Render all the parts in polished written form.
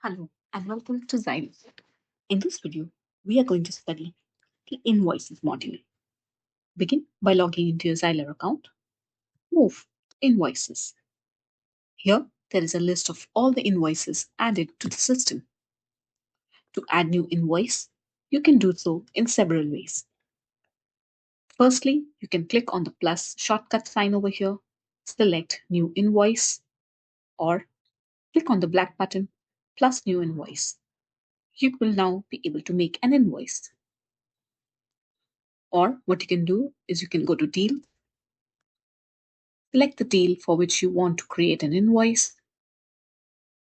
Hello and welcome to Zhylar. In this video, we are going to study the Invoices module. Begin by logging into your Zhylar account. Move Invoices. Here, there is a list of all the invoices added to the system. To add new invoice, you can do so in several ways. Firstly, you can click on the plus shortcut sign over here, select New Invoice, or click on the black button plus New Invoice. You will now be able to make an invoice. Or what you can do is you can go to Deal, select the deal for which you want to create an invoice,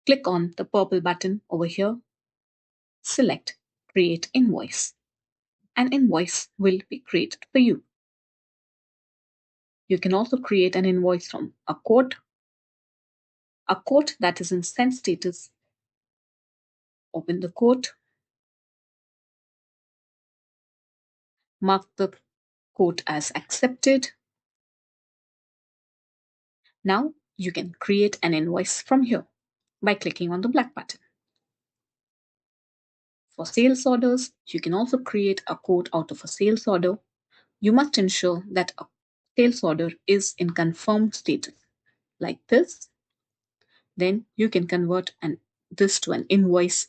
click on the purple button over here, select Create Invoice. An invoice will be created for you. You can also create an invoice from a quote that is in sent status. Open the quote, mark the quote as accepted. Now you can create an invoice from here by clicking on the black button. For sales orders, you can also create a quote out of a sales order. You must ensure that a sales order is in confirmed status, like this. Then you can convert this to an invoice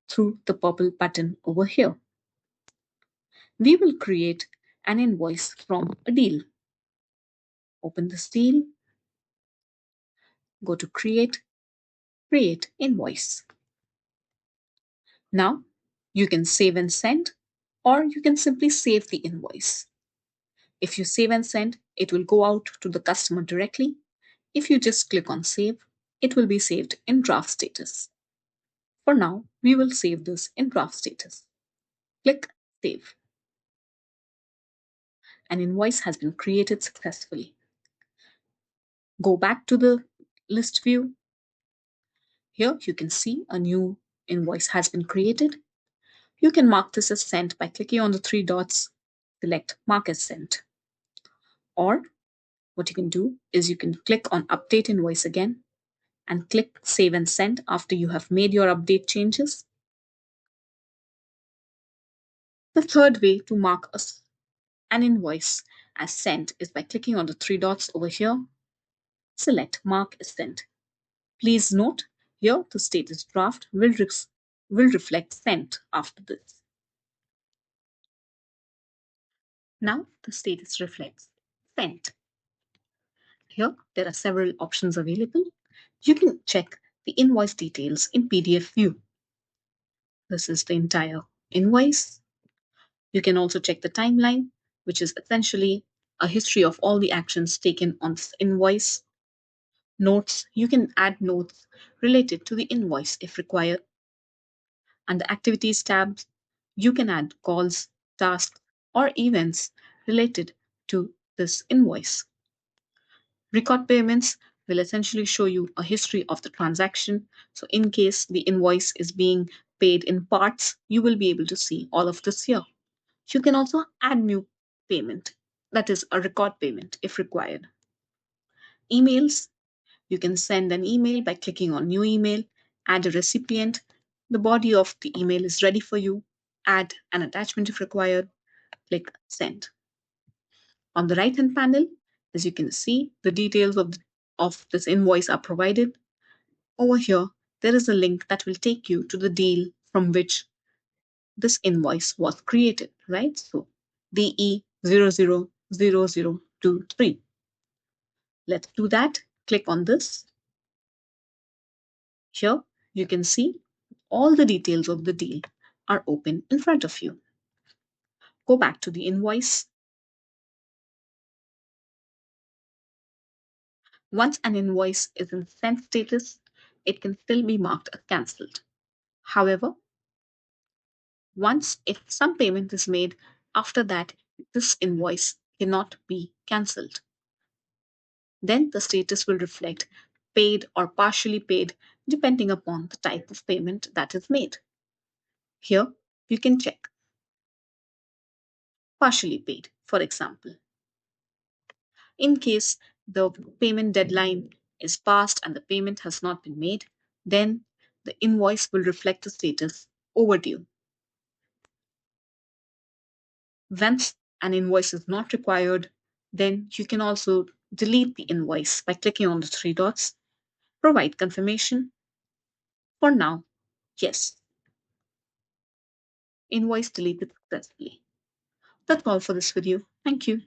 through the purple button over here. We will create an invoice from a deal. Open this deal, go to Create Invoice. Now you can save and send, or you can simply save the invoice. If you save and send, it will go out to the customer directly. If you just click on Save, it will be saved in draft status. For now, we will save this in draft status. Click Save. An invoice has been created successfully. Go back to the list view. Here you can see a new invoice has been created. You can mark this as sent by clicking on the three dots, select Mark as sent. Or what you can do is you can click on Update Invoice again and click Save and Send after you have made your update changes. The third way to mark an invoice as sent is by clicking on the three dots over here, select Mark as sent. Please note, here the status draft will reflect sent after this. Now the status reflects sent. Here there are several options available. You can check the invoice details in PDF view. This is the entire invoice. You can also check the timeline, which is essentially a history of all the actions taken on this invoice. Notes, you can add notes related to the invoice if required. And the activities tab, you can add calls, tasks, or events related to this invoice. Record payments will essentially show you a history of the transaction. So in case the invoice is being paid in parts, you will be able to see all of this here. You can also add new payment, that is a record payment if required. Emails, you can send an email by clicking on New Email, add a recipient. The body of the email is ready for you. Add an attachment if required. Click Send. On the right hand panel, as you can see, the details of this invoice are provided. Over here, there is a link that will take you to the deal from which this invoice was created, right? So DE000023. Let's do that. Click on this. Here you can see all the details of the deal are open in front of you. Go back to the invoice. Once an invoice is in sent status, it can still be marked as cancelled. However, if some payment is made, after that, this invoice cannot be cancelled. Then the status will reflect paid or partially paid depending upon the type of payment that is made. Here you can check partially paid, for example. In case the payment deadline is passed and the payment has not been made, then the invoice will reflect the status overdue. Once an invoice is not required, then you can also delete the invoice by clicking on the three dots, provide confirmation. For now, yes, invoice deleted successfully. That's all for this video. Thank you.